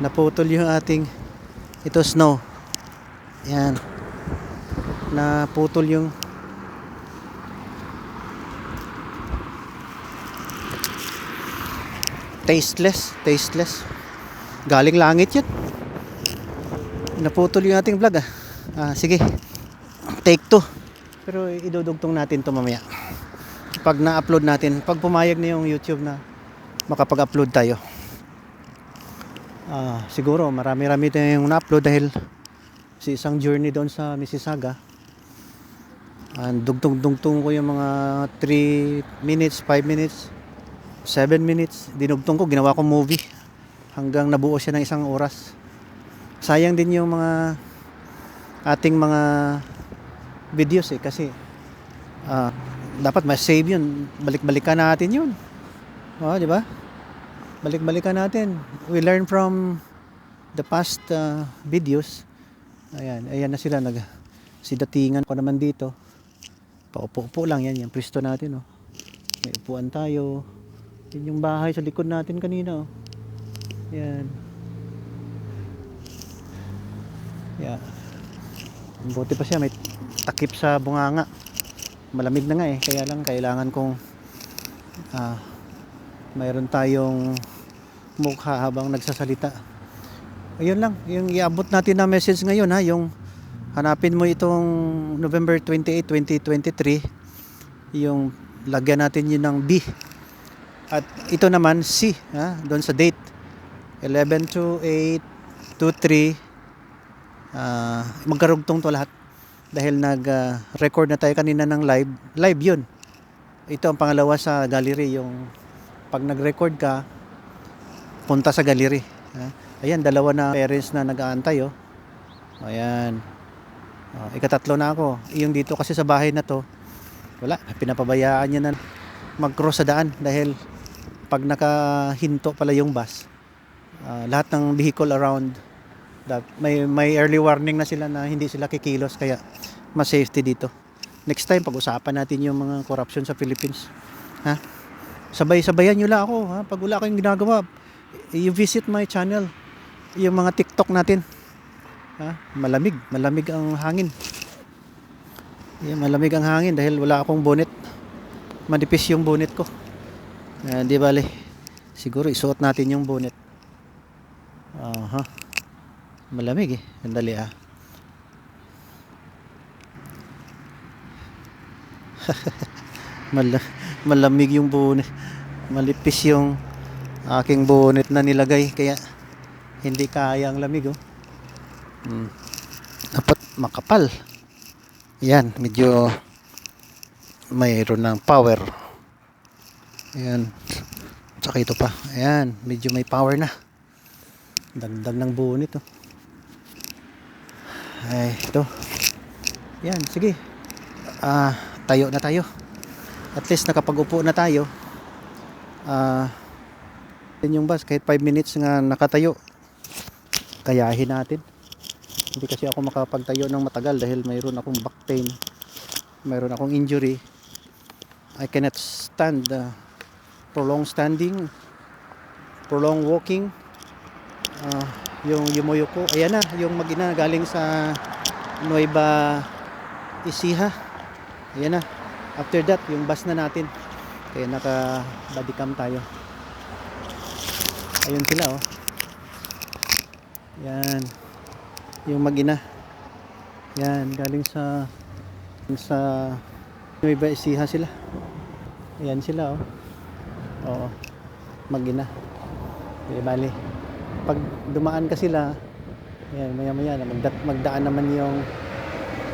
naputol yung ating ito snow. Yan, naputol yung tasteless galing langit yan. Naputol yung ating vlog sige, take 2. Pero idudugtong natin to mamaya pag na-upload natin, pag pumayag na yung YouTube na makapag-upload tayo. Siguro marami-rami tayong na-upload dahil si isang journey doon sa Mississauga. Dugtong ko yung mga 3 minutes, 5 minutes, 7 minutes. Dinugtong ko, ginawa ko movie hanggang nabuo siya ng 1 oras. Sayang din yung mga ating mga videos kasi dapat ma-save yun. Balik-balikan natin yun. Di ba? Balik-balikan natin. We learn from the past videos. Ayan na sila sidatingan ko naman dito. Paupo-upo lang yan, yung pwesto natin. May upuan tayo. Yan yung bahay sa likod natin kanina. Yan. Yeah. Buti pa siya, may takip sa bunganga. Malamig na nga kaya lang kailangan kong mayroon tayong mukha habang nagsasalita. Ayun lang, yung iabot natin na message ngayon yung hanapin mo itong November 28, 2023, yung lagyan natin yun ng B. At ito naman C, doon sa date 11/2/8/23. Magkarugtong to lahat dahil nag-record na tayo kanina ng live yun. Ito ang pangalawa sa gallery, yung pag nag-record ka punta sa gallery. Ayan, dalawa na parents na nag-aantay. Ayan, ikatatlo na ako. Yung dito kasi sa bahay na to, wala, pinapabayaan niya na mag-cross sa daan dahil pag nakahinto pala yung bus, lahat ng vehicle around that may early warning na sila na hindi sila kikilos, kaya mas safety dito. Next time pag-usapan natin yung mga corruption sa Philippines. Sabay-sabayan nyo lang ako pag wala kayong ginagawa. You visit my channel, yung mga TikTok natin. Malamig ang hangin. Malamig ang hangin dahil wala akong bonnet. Manipis yung bonnet ko. Di bale, siguro isuot natin yung bonnet. Malamig Sandali malamig yung bonnet. Malipis yung aking bonnet na nilagay, kaya hindi kaya ang lamig. Dapat makapal. Yan, medyo mayroon ng power. Ayan, tsaka ito pa. Ayan, medyo may power na. Dagdag ng bonnet ito. Yan, sige. Tayo na tayo. At least nakapag-upo na tayo. Yung bus, kahit 5 minutes nga nakatayo, kayahin natin. Hindi kasi ako makapagtayo ng matagal dahil mayroon akong back pain, mayroon akong injury. I cannot stand prolonged standing, prolonged walking. Yung yumuyo ko, ayan na, yung mag-ina galing sa Nueva Ecija. Ayan na. After that, yung bus na natin. Kaya naka body cam tayo. Ayun sila Yan. Yung mag-ina. Yan, galing sa Nueva Ecija sila. Ayan sila mag-ina. Bali, pag dumaan ka sila, yan, maya magdaan naman yung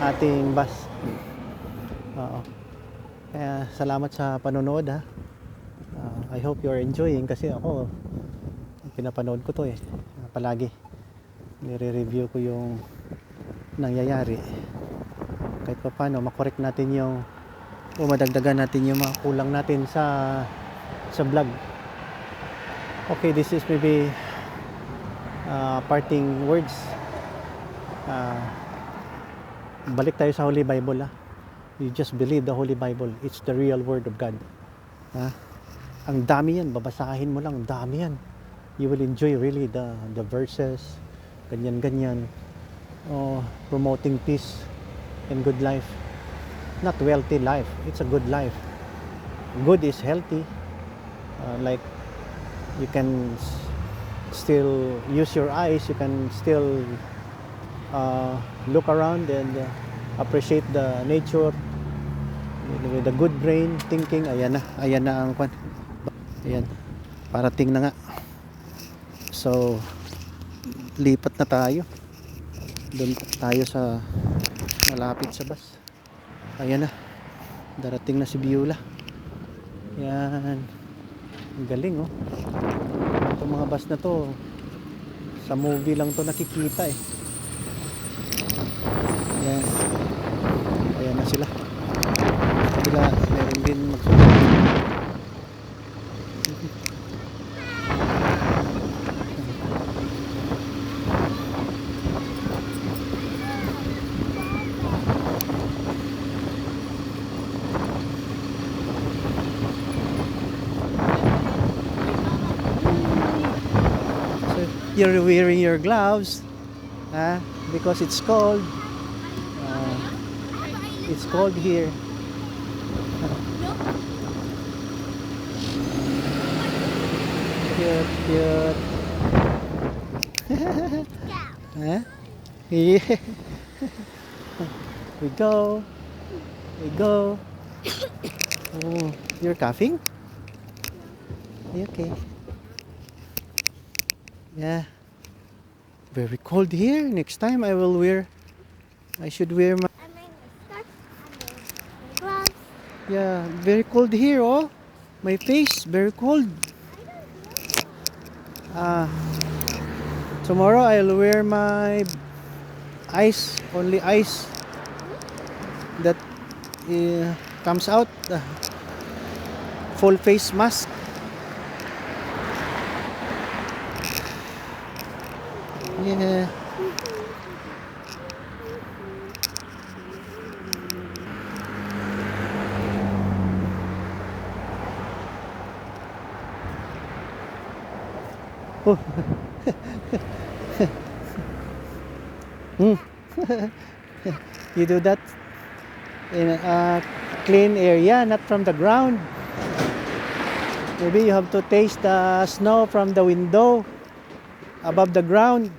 ating bus. Kaya salamat sa panonood I hope you're enjoying, kasi ako pinapanood ko to palagi. Nire-review ko yung nangyayari. Kahit pa paano makorek natin yung madagdagan natin yung mga kulang natin sa vlog. Okay, this is maybe parting words. Balik tayo sa Holy Bible. You just believe the Holy Bible. It's the real word of God. Ang dami yan, babasahin mo lang, dami yan. You will enjoy really the verses, ganyan ganyan. Oh, promoting peace and good life. Not wealthy life. It's a good life. Good is healthy. Like you can still use your eyes. You can still look around and appreciate the nature with a good brain thinking. Ayan na ang kwan. Ayan, parating na nga. So lipat na tayo. Doon tayo sa malapit sa bus. Ayan na, darating na si Beulah. Yan, ang galing oh. Itong mga bus na to, sa movie lang to nakikita eh. Ayan, ayan na sila. Kabila, meron din magsunod. So, you're wearing your gloves, because it's cold. It's cold here. Cute, cute. Huh? Yeah. We go. We go. Oh, you're coughing? Are you okay? Yeah. Very cold here. Next time I should wear my... I'm wearing my scarf and my gloves. Yeah, very cold here, oh. My face, very cold. Tomorrow I'll wear my only ice that comes out, full face mask. Yeah. Oh. You do that in a clean area, not from the ground. Maybe you have to taste the snow from the window above the ground.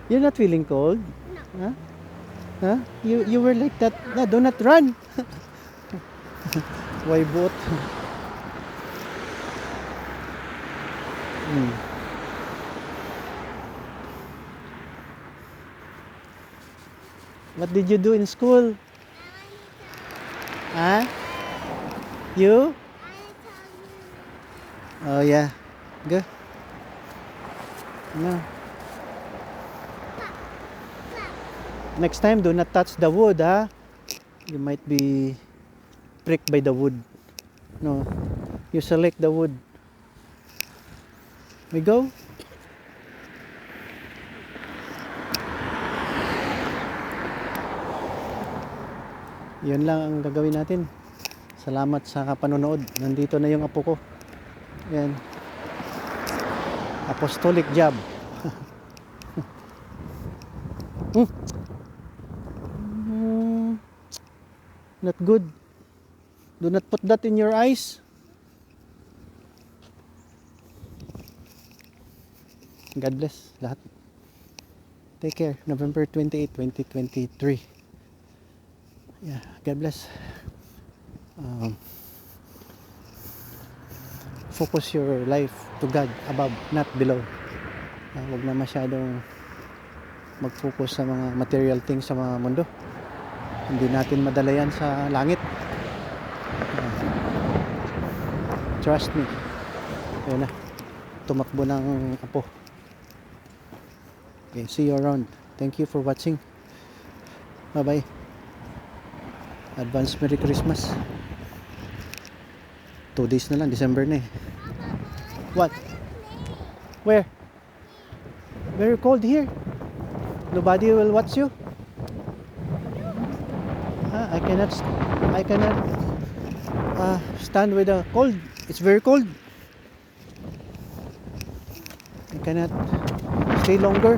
You're not feeling cold? No. Huh? Huh? You were like that. No, do not run. Why boat? What did you do in school? Huh? You? Oh yeah. Go. No. Next time, do not touch the wood, huh? You might be pricked by the wood. No. You select the wood. We go. Yun lang ang gagawin natin. Salamat sa panonood. Nandito na yung apo ko. Yan. Apostolic job. Not good. Do not put that in your eyes. God bless lahat. Take care. November 28, 2023. Yeah, God bless. Focus your life to God above, not below. Huwag na masyadong mag-focus sa mga material things sa mga mundo. Hindi natin madala yan sa langit. Trust me. Ayun na. Tumakbo ng apo. Okay, see you around. Thank you for watching. Bye-bye. Advance Merry Christmas. 2 days na lang, December na eh. What? Where? Very cold here. Nobody will watch you. I I cannot stand with the cold. It's very cold. I cannot stay longer.